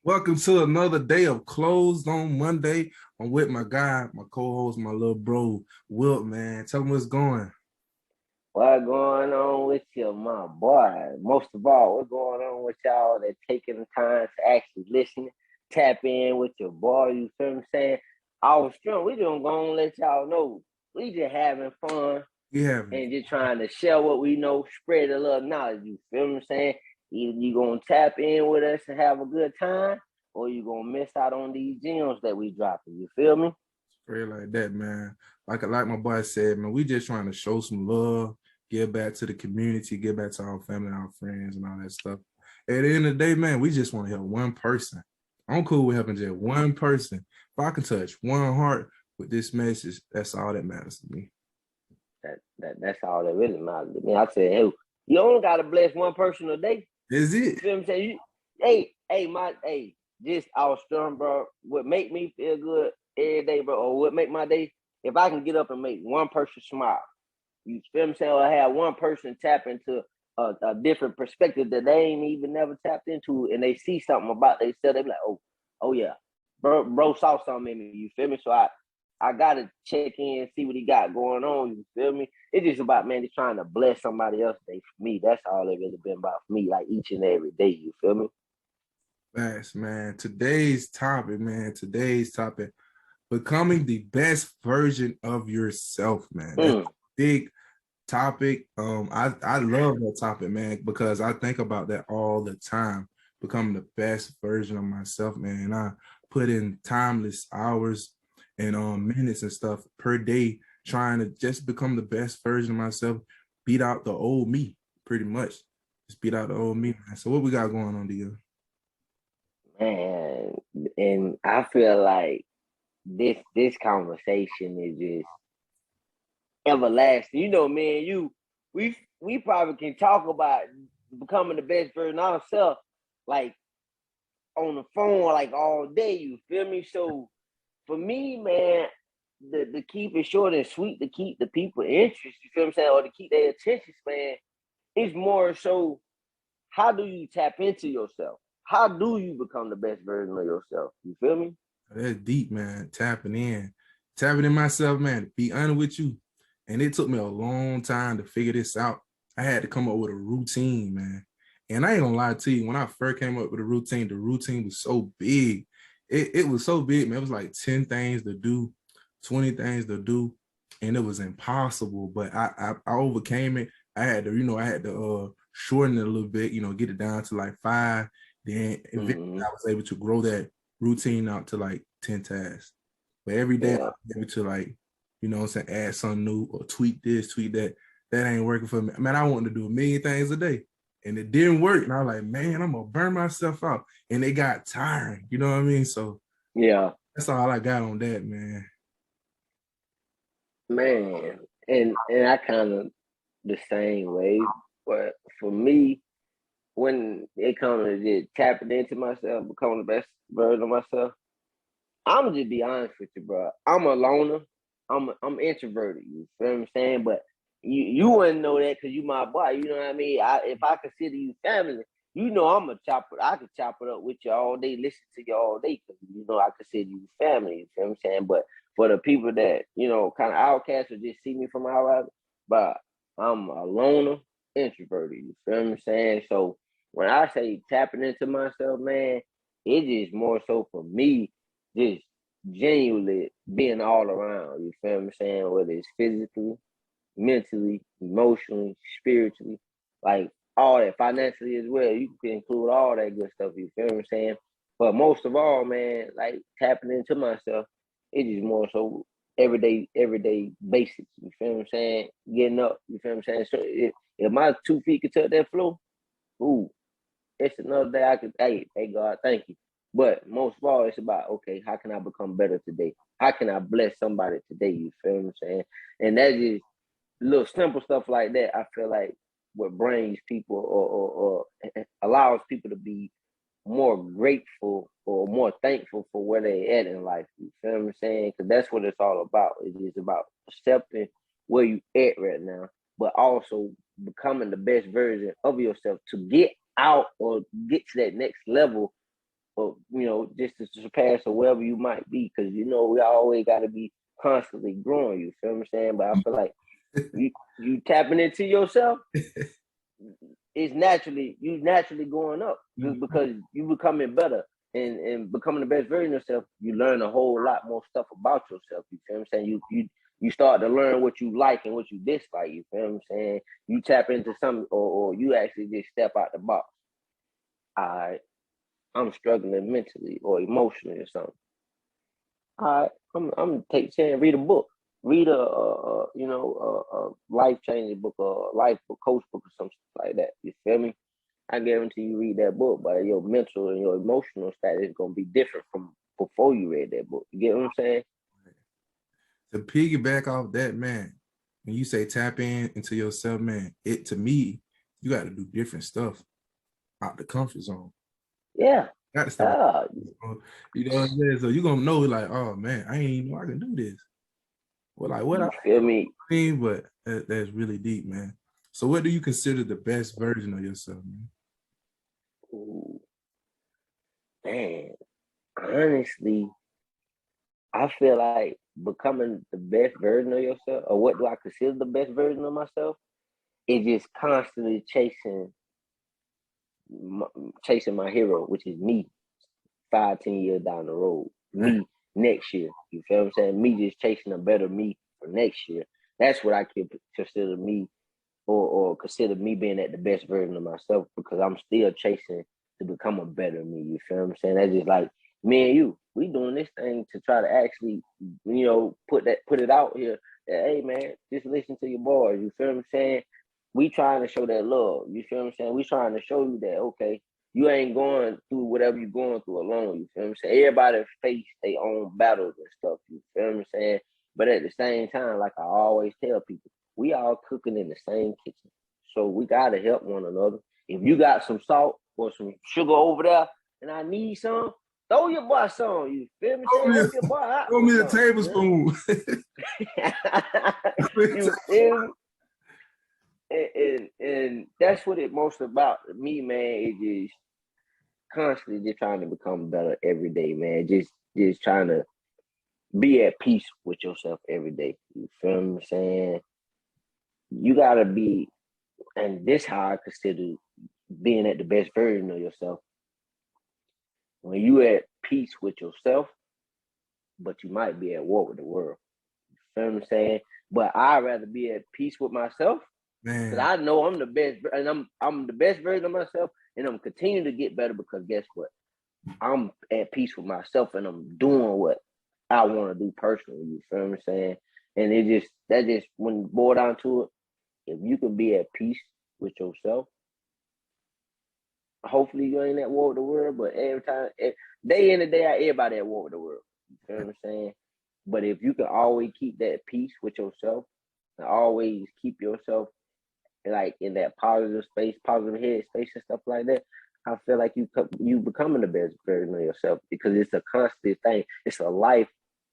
Welcome to another day of Closed on Monday. I'm with my guy, my co-host, my little bro, Wilk, man. Tell me what's going. What going on with you, my boy? Most of all, what's going on with y'all that taking the time to actually listen, tap in with your boy, you feel me saying? I was strong. We just gonna let y'all know we just having fun We having and just trying to share what we know, spread a little knowledge, you feel me saying? Either you gonna tap in with us and have a good time, or you gonna miss out on these gems that we dropping, you feel me? straight like that, man. Like my boy said, man, we just trying to show some love, give back to the community, give back to our family, our friends, and all that stuff. At the end of the day, man, we just want to help one person. I'm cool with helping just one person. If I can touch one heart with this message, that's all that matters to me. That's all that really matters to me. I said, hey, you only gotta bless one person a day. Is You it? feel me? Say, just our strong, bro. What make me feel good every day, bro, or what make my day? If I can get up and make one person smile, you feel me? Saying, or have one person tap into a different perspective that they ain't even never tapped into, and they see something about themselves, they be like, oh yeah, bro saw something in me. You feel me? So I gotta check in, see what he got going on. You feel me? It's just about man, just trying to bless somebody else day for me. That's all it really been about for me, like each and every day. You feel me? Thanks, man. Today's topic, becoming the best version of yourself, man. That's a Mm. big topic. I love that topic, man, because I think about that all the time. Becoming the best version of myself, man. And I put in timeless hours and minutes and stuff per day trying to just become the best version of myself, beat out the old me, pretty much. Just beat out the old me, man. So what we got going on, Dia? Man, and I feel like this conversation is just everlasting. You know, man, we probably can talk about becoming the best version of ourselves like on the phone like all day. You feel me? So for me, man, the keep it short and sweet to keep the people interest. You feel what I'm saying, or to keep their attention span. It's more so how do you tap into yourself? How do you become the best version of yourself? You feel me? That's deep, man. Tapping in myself, man. To be honest with you, and it took me a long time to figure this out. I had to come up with a routine, man. And I ain't gonna lie to you, when I first came up with a routine, the routine was so big. It was so big, man. It was like 10 things to do, 20 things to do, and it was impossible. But I overcame it. I had to shorten it a little bit, get it down to like 5. Then eventually Mm-hmm. I was able to grow that routine out to like 10 tasks. But every day Yeah. I'm able to like, I'm saying, add something new or tweak this, tweak that. That ain't working for me. Man, I wanted to do a million things a day. And it didn't work. And I was like, man, I'm gonna burn myself out. And it got tiring. You know what I mean? So Yeah. that's all I got on that, man. Man. And I kind of the same way. But for me, when it comes to just tapping into myself, becoming the best version of myself, I'm just be honest with you, bro. I'm a loner. I'm introverted. You feel what I'm saying? But you wouldn't know that because you my boy. You know what I mean? If I consider you family, you know I'm a chopper. I could chop it up with you all day, listen to you all day because you know I consider you family. You feel what I'm saying? But for the people that kind of outcasts or just see me from outside, but I'm a loner, introverted. You feel what I'm saying? So when I say tapping into myself, man, it is more so for me just genuinely being all around. You feel what I'm saying? Whether it's physically, mentally, emotionally, spiritually, like all that, financially as well. You can include all that good stuff. You feel what I'm saying? But most of all, man, like tapping into myself, it is more so everyday basics. You feel what I'm saying? Getting up. You feel what I'm saying? So if my 2 feet could touch that floor, ooh, it's another day I could, hey God, thank you. But most of all, it's about, okay, how can I become better today? How can I bless somebody today? You feel what I'm saying? And that is little simple stuff like that. I feel like what brings people or allows people to be more grateful or more thankful for where they at in life. You feel what I'm saying? Because that's what it's all about. It is about accepting where you at right now, but also becoming the best version of yourself to get out or get to that next level or just to surpass or wherever you might be, because we always got to be constantly growing. You feel what I'm saying? But I feel like you tapping into yourself, it's naturally going up because you becoming better and becoming the best version of yourself. You learn a whole lot more stuff about yourself. You feel what I'm saying? You start to learn what you like and what you dislike. You feel what I'm saying? You tap into something, or you actually just step out the box. I'm struggling mentally or emotionally or something. I'm gonna take a chance, read a book, read a life changing book or life coach book or something like that. You feel me? I guarantee you read that book, but your mental and your emotional state is gonna be different from before you read that book. You get what I'm saying? To piggyback off that, man, when you say tap into yourself, man, to me, you got to do different stuff out the comfort zone. Yeah. Got to start. You know what I'm saying? So you're gonna know, like, oh man, I ain't even know I can do this. Well, like what you feel me? But that's really deep, man. So what do you consider the best version of yourself, man? Ooh. Man, honestly, I feel like becoming the best version of yourself, or what do I consider the best version of myself, is just constantly chasing my hero, which is me 5-10 years down the road, me next year. You feel what I'm saying? Me just chasing a better me for next year. That's what I could consider me, or consider me being at the best version of myself, because I'm still chasing to become a better me. You feel what I'm saying? That's just like me and you. We doing this thing to try to actually, put it out here that, hey man, just listen to your boys. You feel what I'm saying? We trying to show that love. You feel what I'm saying? We trying to show you that, okay, you ain't going through whatever you're going through alone. You feel what I'm saying? Everybody face their own battles and stuff. You feel what I'm saying? But at the same time, like I always tell people, we all cooking in the same kitchen. So we got to help one another. If you got some salt or some sugar over there and I need some, throw your boy some. You feel me? Help your boy out. Throw me a tablespoon. You feel me? And that's what it most about me, man. It just constantly just trying to become better every day, man. Just trying to be at peace with yourself every day. You feel what I'm saying? You gotta be, and this how I consider being at the best version of yourself. When you at peace with yourself, but you might be at war with the world. You feel what I'm saying? But I'd rather be at peace with myself, because I know I'm the best, and I'm the best version of myself, and I'm continuing to get better, because guess what? I'm at peace with myself, and I'm doing what I want to do personally. You feel what I'm saying? And that just when you boil down to it, if you can be at peace with yourself, hopefully you ain't at war with the world. But every time, day in and day out, everybody at war with the world. You feel what I'm saying? But if you can always keep that peace with yourself, and always keep yourself like in that positive space, positive head space and stuff like that, I feel like you becoming the best version of yourself, because it's a constant thing. It's a life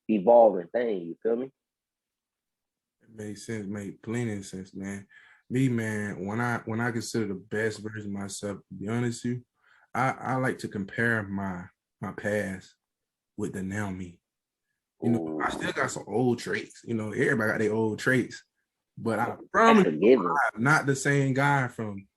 evolving thing. You feel me? It makes sense. Make plenty of sense, man. Me, man, when I consider the best version of myself, to be honest with you, I like to compare my past with the now me. I still got some old traits. Everybody got their old traits, but I promise you, I'm not the same guy from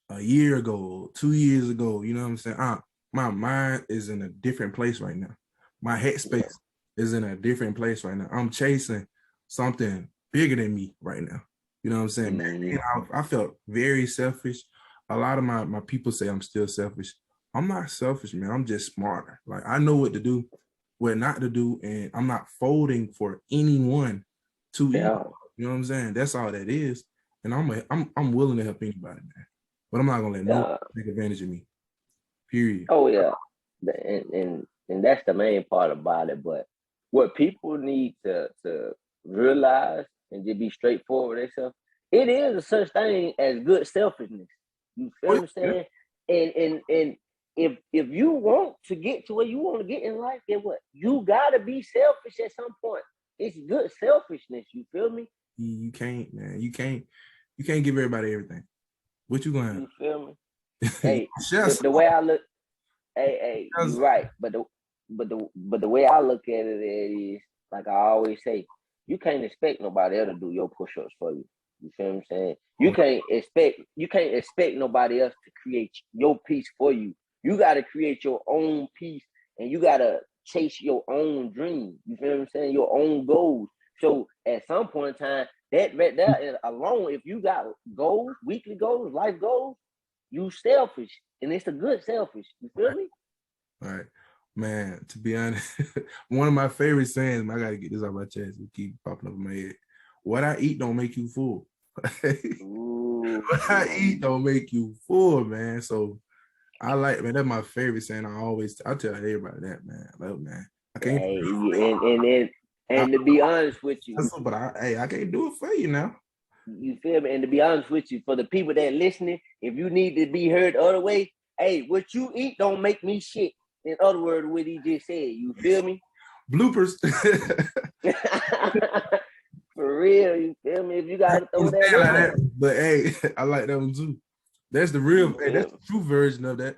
a year ago, 2 years ago. You know what I'm saying? My mind is in a different place right now. My headspace is in a different place right now. I'm chasing something bigger than me right now. You know what I'm saying? I felt very selfish. A lot of my people say I'm still selfish. I'm not selfish, man. I'm just smarter. Like, I know what to do, what not to do, and I'm not folding for anyone to eat. You know what I'm saying? That's all that is. And I'm willing to help anybody, man. But I'm not gonna let no take advantage of me. Period. Oh yeah, and that's the main part about it. But what people need to realize and just be straightforward with themselves, it is a such thing as good selfishness. You feel what I'm saying? And if you want to get to where you want to get in life, then what? You gotta be selfish at some point. It's good selfishness. You feel me? You can't, man. You can't give everybody everything. What you gonna have? You feel me? Hey, the way I look, hey, you're right. But the way I look at it is, like I always say, you can't expect nobody else to do your push-ups for you. You feel what I'm saying? You can't expect nobody else to create your piece for you. You gotta create your own piece, and you gotta chase your own dream. You feel what I'm saying? Your own goals. So at some point in time, that right there alone, if you got goals, weekly goals, life goals, you selfish, and it's a good selfish. You feel me? All right. Man, to be honest, one of my favorite sayings, man, I gotta get this off my chest. It keep popping up in my head. What I eat don't make you full. What I eat don't make you full, man. So I like, man, that's my favorite saying. I tell everybody that, man. Like, man, I can't. And to be honest with you, but I can't do it for you now. You feel me? And to be honest with you, for the people that listening, if you need to be heard the other way, hey, what you eat don't make me shit. In other words, what he just said, you feel me? Bloopers. For real, you feel me? If you gotta throw that in there. But hey, I like that one too. That's the real, that's the true version of that.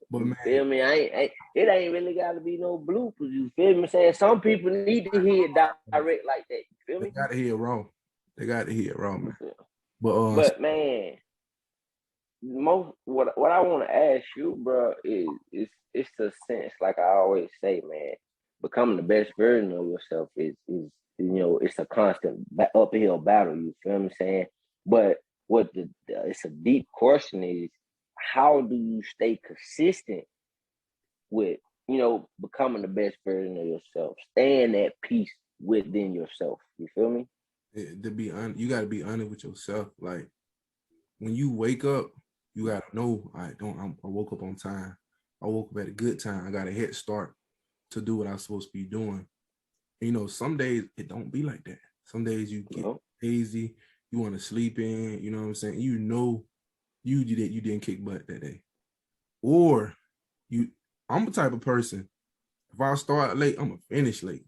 But man, feel me? It ain't really gotta be no bloopers. You feel me? Saying some people need to hear it direct like that. You feel me? They gotta hear it wrong. They gotta hear it wrong, man. Yeah. But man, what I want to ask you, bro, is it's a sense, like I always say, man, becoming the best version of yourself is it's a constant uphill battle. You feel what I'm saying? But it's a deep question is, how do you stay consistent with becoming the best version of yourself, staying at peace within yourself? You feel me? You got to be honest with yourself. Like when you wake up, you got to know, I woke up on time. I woke up at a good time. I got a head start to do what I'm supposed to be doing. Some days it don't be like that. Some days you get lazy, you want to sleep in, you know what I'm saying? You didn't kick butt that day. Or I'm the type of person, if I start late, I'm gonna finish late.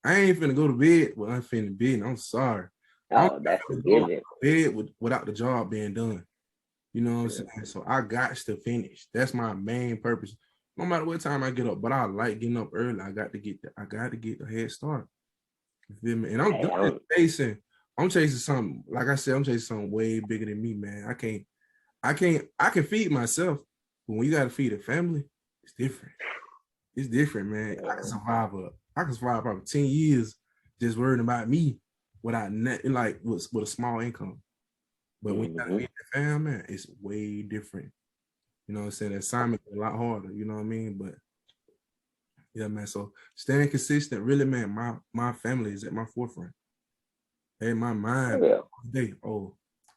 I ain't finna go to bed with unfinished business. I'm sorry. That's a given. Bed without the job being done. You know what I'm saying? So I got to finish. That's my main purpose. No matter what time I get up, but I like getting up early. I got to get the head start. You feel me? And I'm chasing something. Like I said, I'm chasing something way bigger than me, man. I can feed myself, but when you got to feed a family, it's different. It's different, man. I can survive probably 10 years just worrying about me without with a small income. But when you got to feed the family, man, it's way different. You know what I'm saying? The assignment is a lot harder, you know what I mean? But yeah, man. So staying consistent, really, man, my family is at my forefront. Hey, my mind,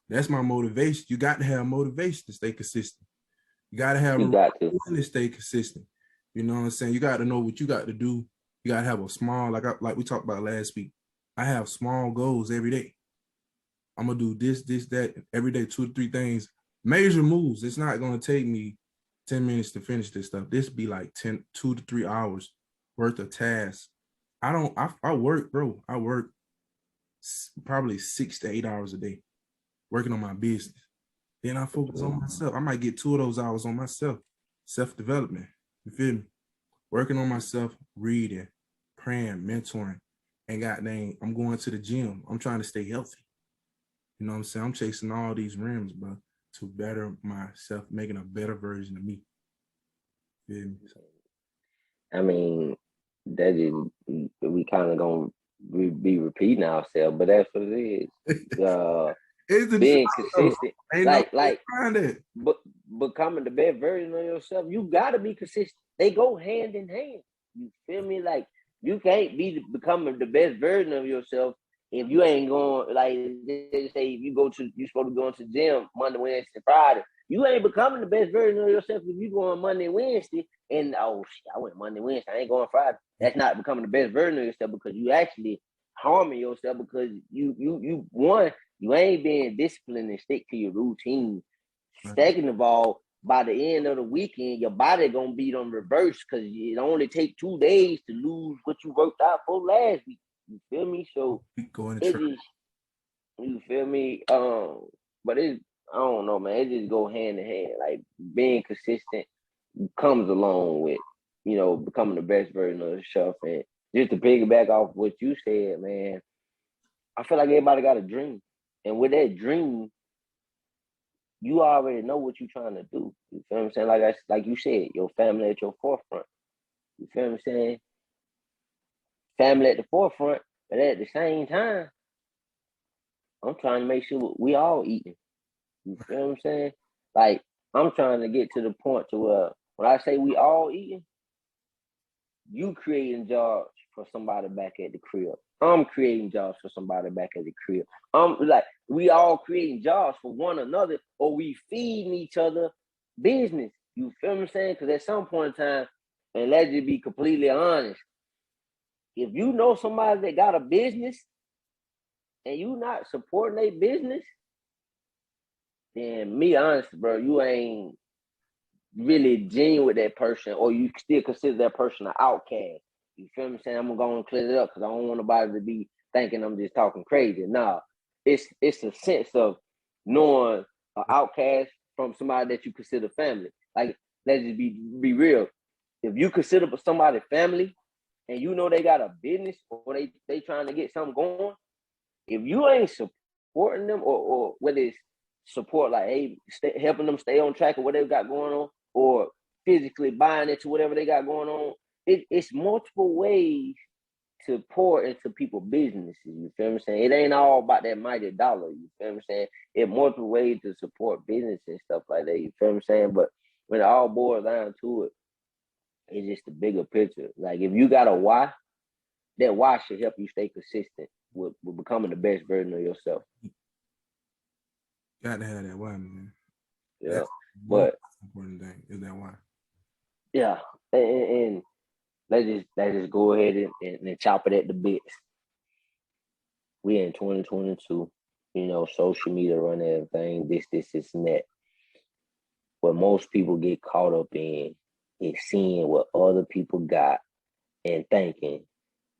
that's my motivation. You got to have motivation to stay consistent. You got to have to stay consistent. You know what I'm saying? You got to know what you got to do. You got to have a small, like we talked about last week. I have small goals every day. I'm going to do this, that, every day, 2 to 3 things. Major moves. It's not going to take me 10 minutes to finish this stuff. This be like 2 to 3 hours worth of tasks. I work, bro. I work probably 6 to 8 hours a day working on my business. Then I focus on myself. I might get 2 of those hours on myself. Self-development. You feel me? Working on myself, reading, praying, mentoring. And goddamn, I'm going to the gym. I'm trying to stay healthy. You know what I'm saying? I'm chasing all these rims, bro, to better myself, making a better version of me. Feel me? I mean, that is, we kind of gonna be repeating ourselves, but that's what it is. Being consistent, but becoming the best version of yourself, you gotta be consistent. They go hand in hand. You feel me? Like you can't be becoming the best version of yourself if you ain't going, like they say, if you're supposed to go into the gym Monday, Wednesday, Friday. You ain't becoming the best version of yourself if you going Monday, Wednesday, and I went Monday, Wednesday, I ain't going Friday. That's not becoming the best version of yourself, because you actually harming yourself, because you ain't being disciplined and stick to your routine. Second of all, by the end of the weekend, your body gonna be on reverse, because it only take 2 days to lose what you worked out for last week. You feel me? So you feel me? But I don't know, man. It just go hand in hand. Like being consistent comes along with, becoming the best version of yourself. And just to piggyback off what you said, man, I feel like everybody got a dream. And with that dream, you already know what you're trying to do. You feel what I'm saying? Like you said, your family at your forefront. You feel what I'm saying? Family at the forefront, but at the same time, I'm trying to make sure we all eating. You feel what I'm saying? Like, I'm trying to get to the point to where when I say we all eating, you creating jobs for somebody back at the crib. I'm creating jobs for somebody back at the crib. Like, we all creating jobs for one another, or we feeding each other business. You feel what I'm saying? Because at some point in time, and let's just be completely honest, if you know somebody that got a business and you not supporting their business, then me honest, bro, you ain't really genuine with that person, or you still consider that person an outcast. You feel me saying? I'm gonna go and clear it up because I don't want nobody to be thinking I'm just talking crazy. Nah, it's a sense of knowing an outcast from somebody that you consider family. Like, let's just be real. If you consider somebody family and you know they got a business or they trying to get something going, if you ain't supporting them, or whether it's support like, hey, helping them stay on track of what they got going on, or physically buying into whatever they got going on, it's multiple ways to pour into people's businesses. You feel what I'm saying? It ain't all about that mighty dollar. You feel what I'm saying? It's multiple ways to support business and stuff like that. You feel what I'm saying? But when it all boils down to it, it's just the bigger picture. Like, if you got a why, that why should help you stay consistent with becoming the best version of yourself. Got to have that why, man. Yeah, that's but important thing is that why. Yeah, and let's just go ahead and chop it at the bits. We in 2022, social media run everything, this, and that. What most people get caught up in is seeing what other people got and thinking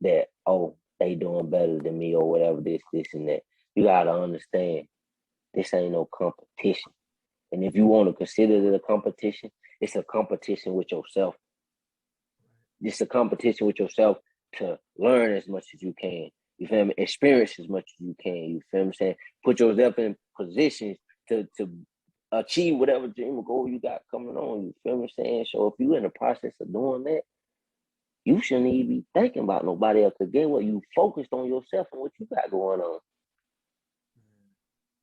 that, oh, they doing better than me or whatever, this, and that. You gotta understand, this ain't no competition. And if you want to consider it a competition, it's a competition with yourself. It's a competition with yourself to learn as much as you can. You feel me? Experience as much as you can. You feel me? Saying, put yourself in positions to achieve whatever dream or goal you got coming on. You feel me? Saying, so if you're in the process of doing that, you shouldn't even be thinking about nobody else. Again, what you focused on yourself and what you got going on.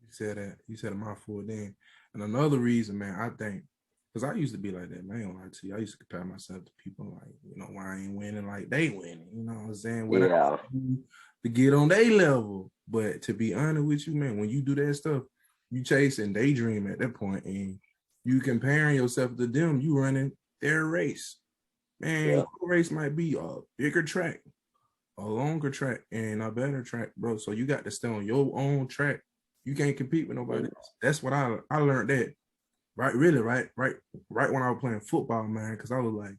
You said that. You said a mouthful then. And another reason, man, I think, because I used to be like that, man. I ain't gonna lie to you. I used to compare myself to people like, why I ain't winning like they winning. You know what I'm saying? What I do to get on their level. But to be honest with you, man, when you do that stuff, you chasing daydream at that point, and you comparing yourself to them, you running their race. Man, your race might be a bigger track, a longer track, and a better track, bro. So you got to stay on your own track. You can't compete with nobody else. That's what I learned that. Right when I was playing football, man, because I was like,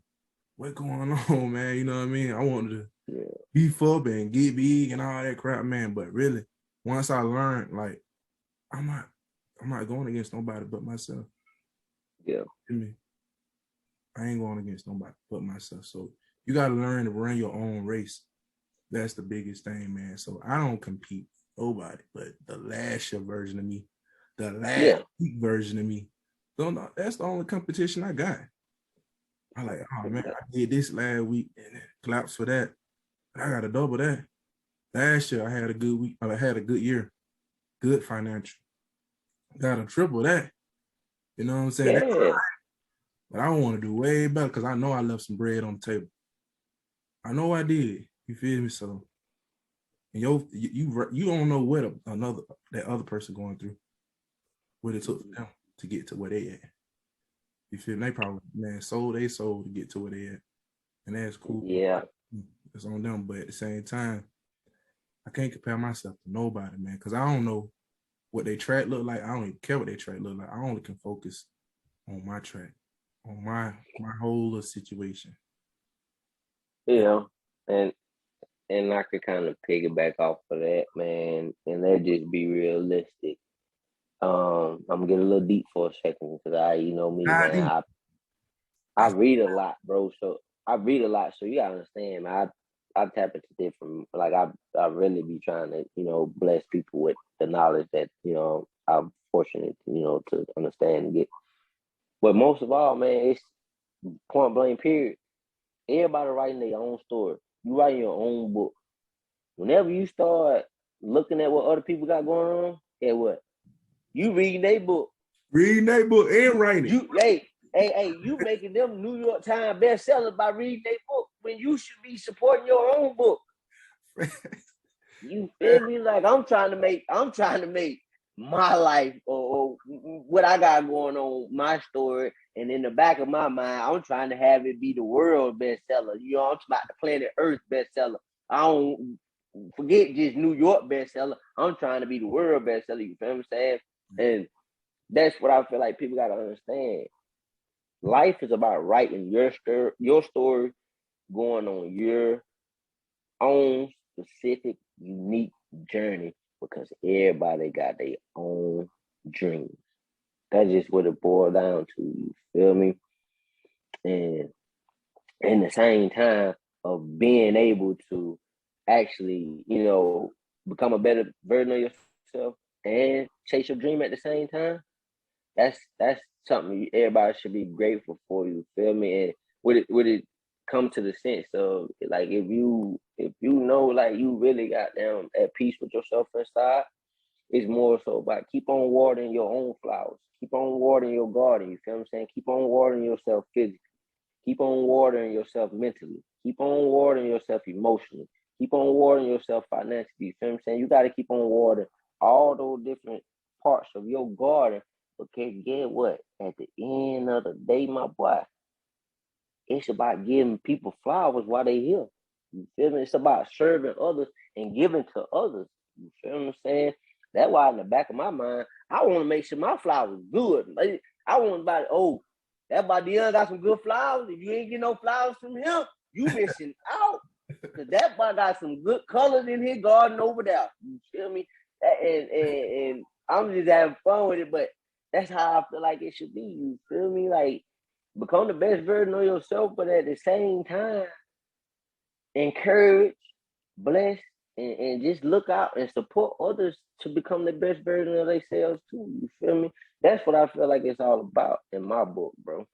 what going on, man? You know what I mean? I wanted to beef up and get big and all that crap, man. But really, once I learned, like, I'm not going against nobody but myself. Yeah. I ain't going against nobody but myself. So you got to learn to run your own race. That's the biggest thing, man. So I don't compete with nobody but the last year version of me, the last week version of me. So no, that's the only competition I got. I like, oh man, I did this last week and claps for that. I got to double that. Last year I had a good week. I had a good year, good financial. Got to triple that. You know what I'm saying? Yeah. But I want to do way better because I know I left some bread on the table. I know I did. You feel me? So, and you don't know what that other person going through, what it took for them to get to where they at. You feel me? They probably, man, sold they soul to get to where they at. And that's cool. Yeah. It's on them. But at the same time, I can't compare myself to nobody, man, because I don't know what their track look like. I don't even care what their track look like. I only can focus on my track, on my whole situation. Yeah. And I could kind of piggyback off of that, man, and let's just be realistic. I'm gonna get a little deep for a second because me, man. I read a lot, bro. So I read a lot. So you gotta understand, man. I tap into different. Like I really be trying to, bless people with the knowledge that I'm fortunate, to understand and get. But most of all, man, it's point blank. Period. Everybody writing their own story. You writing your own book. Whenever you start looking at what other people got going on, and what you reading their book. Reading their book and writing. You making them New York Times bestsellers by reading their book when you should be supporting your own book. You feel me? Like I'm trying to make my life or what I got going on, my story, and in the back of my mind, I'm trying to have it be the world bestseller. I'm about the planet Earth bestseller. I don't forget just New York bestseller. I'm trying to be the world bestseller. You feel what I'm saying? And that's what I feel like people got to understand. Life is about writing your story, going on your own specific, unique journey, because everybody got their own dreams. That's just what it boils down to. You feel me? And in the same time of being able to actually, become a better version of yourself and chase your dream at the same time, that's something everybody should be grateful for. You feel me? And would it come to the sense of, like, if you know, like, you really got down at peace with yourself inside, it's more so about keep on watering your own flowers, keep on watering your garden. You feel what I'm saying? Keep on watering yourself physically, keep on watering yourself mentally, keep on watering yourself emotionally, keep on watering yourself financially. You feel what I'm saying? You got to keep on watering all those different parts of your garden. Because get what? At the end of the day, my boy, it's about giving people flowers while they here. You feel me? It's about serving others and giving to others. You feel what I'm saying? That's why in the back of my mind, I want to make sure my flowers good. Like, I want that by Deion got some good flowers. If you ain't get no flowers from him, you missing out. Because that boy got some good colors in his garden over there. You feel me? And I'm just having fun with it, but that's how I feel like it should be. You feel me? Like, become the best version of yourself, but at the same time, encourage, bless, and just look out and support others to become the best version of themselves too. You feel me? That's what I feel like it's all about in my book, bro.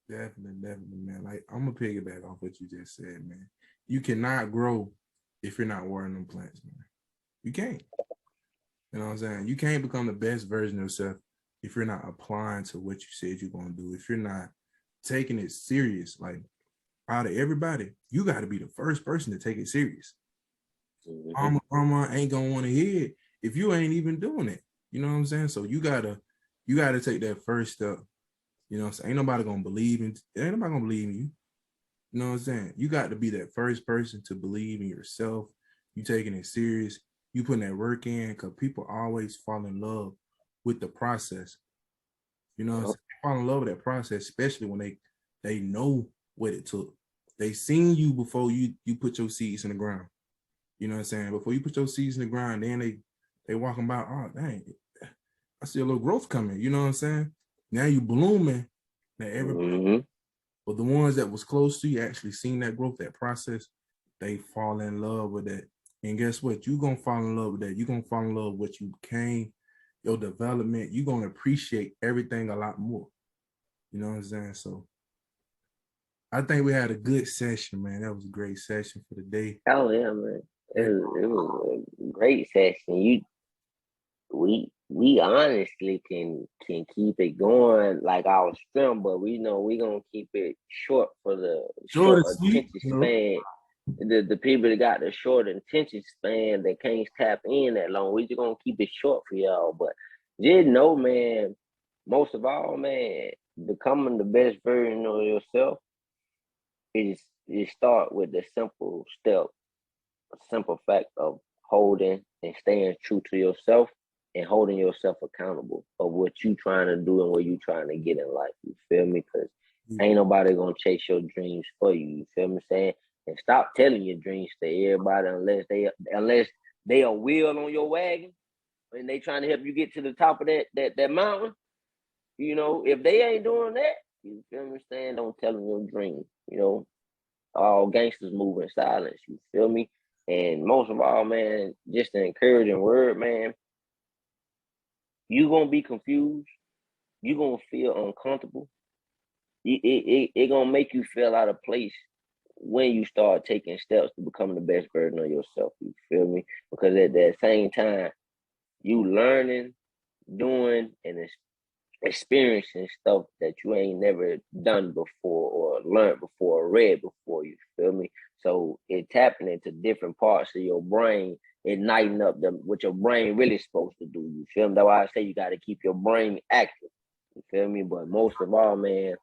Definitely, man. Like, I'm gonna piggyback off what you just said, man. You cannot grow if you're not watering them plants, man. You can't. You know what I'm saying? You can't become the best version of yourself if you're not applying to what you said you're gonna do. If you're not taking it serious, like, out of everybody, you got to be the first person to take it serious. Mm-hmm. Mama ain't gonna want to hear it if you ain't even doing it. You know what I'm saying? So you gotta take that first step. You know what I'm saying? Ain't nobody gonna believe in you. You know what I'm saying? You got to be that first person to believe in yourself. You taking it serious. You putting that work in, because people always fall in love with the process. You know what I'm saying? They fall in love with that process, especially when they know what it took. They seen you before you put your seeds in the ground. You know what I'm saying? Before you put your seeds in the ground, then they walking by, oh, dang, I see a little growth coming. You know what I'm saying? Now you blooming. Now everybody, but the ones that was close to you actually seen that growth, that process, they fall in love with that. And guess what? You're going to fall in love with that. You're going to fall in love with what you became, your development. You're going to appreciate everything a lot more. You know what I'm saying? So I think we had a good session, man. That was a great session for the day. Hell yeah, man. It was a great session. We honestly can keep it going like our film, but we know we gonna keep it short for the short attention span. The people that got the short attention span that can't tap in that long, we just gonna keep it short for y'all. But just know, man, most of all, man, becoming the best version of yourself is you start with the simple step, a simple fact of holding and staying true to yourself and holding yourself accountable of what you trying to do and where you trying to get in life. You feel me? Because ain't nobody gonna chase your dreams for you. You feel me saying? And stop telling your dreams to everybody unless they are wheel on your wagon and they trying to help you get to the top of that mountain. You know, if they ain't doing that, You feel me? Saying, don't tell them your dream. You know, all gangsters move in silence. You feel me? And most of all, man, just an encouraging word, man. You gonna be confused. You gonna feel uncomfortable. It gonna make you feel out of place when you start taking steps to become the best version of yourself. You feel me? Because at that same time, you learning, doing, and experiencing stuff that you ain't never done before or learned before or read before. You feel me? So it tapping into different parts of your brain, igniting up what your brain really supposed to do. You feel me? That's why I say you got to keep your brain active. You feel me? But most of all, man,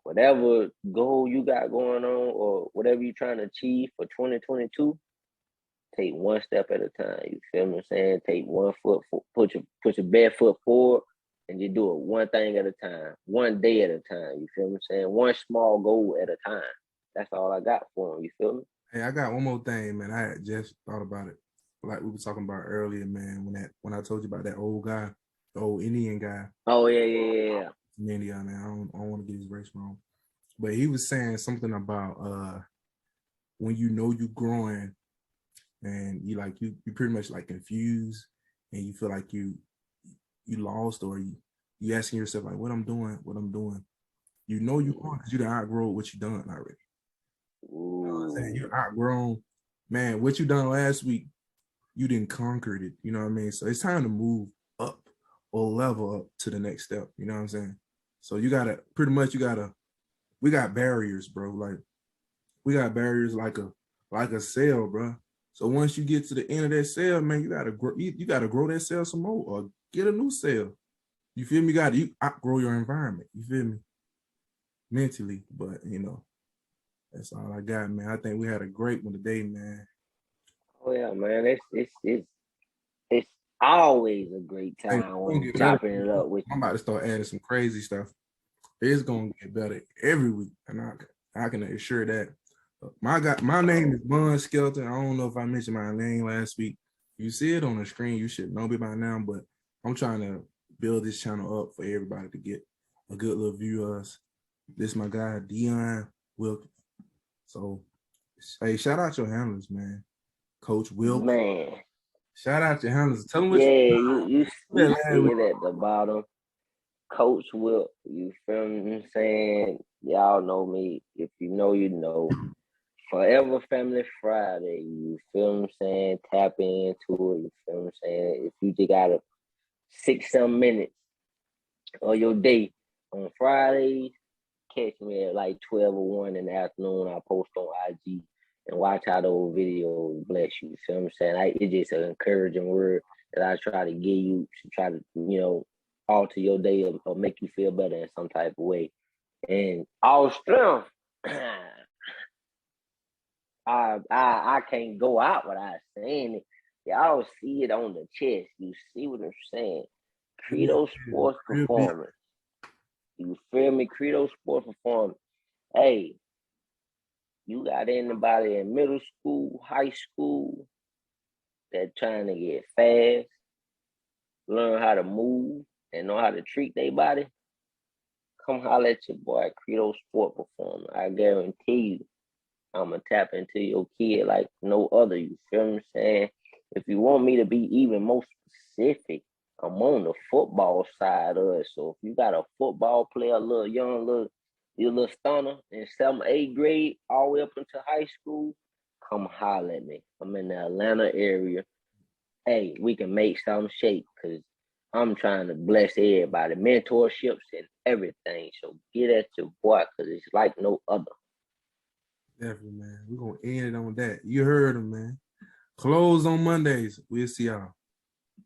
whatever goal you got going on or whatever you're trying to achieve for 2022, take one step at a time. You feel me? I'm saying? Take one foot, put your bare foot forward, and you do it one thing at a time, one day at a time. You feel me? I'm saying? One small goal at a time. That's all I got for him. You feel me? Hey, I got one more thing, man. I had just thought about it, like we were talking about earlier, man. When I told you about that old guy, the old Indian guy. Oh yeah. From India, man. I don't want to get his race wrong, but he was saying something about when you know you're growing, and you pretty much like confused, and you feel like you lost, or you asking yourself like, what I'm doing. You know you're growing because you done outgrow what you done already. You know what I'm saying? You're outgrown, man. What you done last week, you didn't conquer it. You know what I mean? So it's time to move up or level up to the next step. You know what I'm saying? So we got barriers, bro. Like we got barriers like a cell, bro. So once you get to the end of that cell, man, you gotta grow that cell some more or get a new cell. You feel me? You outgrow your environment. You feel me? Mentally, but that's all I got, man. I think we had a great one today, man. Oh yeah, man. It's always a great time when chopping it up with you. I'm about to start adding some crazy stuff. It's gonna get better every week, and I can assure that. My name is Mon Skelton. I don't know if I mentioned my name last week. You see it on the screen. You should know me by now, but I'm trying to build this channel up for everybody to get a good little view of us. This is my guy, Deion, Wilk. So, hey, shout out your handlers, man. Coach Wilk. Man. Shout out your handlers. Tell them what you see it at the bottom. Coach Wilk, you feel me? I'm saying? Y'all know me. If you know, you know. Forever Family Friday, you feel me? Saying? Tap into it, you feel me? Saying? If you just got 6-7 minutes of your day on Fridays, catch me at like 12 or 1 in the afternoon. I post on IG and watch how those videos bless you. You feel me? Saying? It's just an encouraging word that I try to give you to try to, alter your day or make you feel better in some type of way. And all strength, I can't go out without saying it. Y'all see it on the chest. You see what I'm saying? Credo Sports Performance. You feel me? Credo Sports Performance. Hey, you got anybody in middle school, high school that trying to get fast, learn how to move, and know how to treat their body? Come holler at your boy, Credo Sport Performance. I guarantee you, I'm going to tap into your kid like no other. You feel what I'm saying? If you want me to be even more specific, I'm on the football side of it. So if you got a football player, you little stunner in 7th, 8th grade, all the way up into high school, come holler at me. I'm in the Atlanta area. Hey, we can make something shake because I'm trying to bless everybody, mentorships and everything. So get at your boy because it's like no other. Definitely, man. We're going to end it on that. You heard him, man. Close on Mondays. We'll see y'all.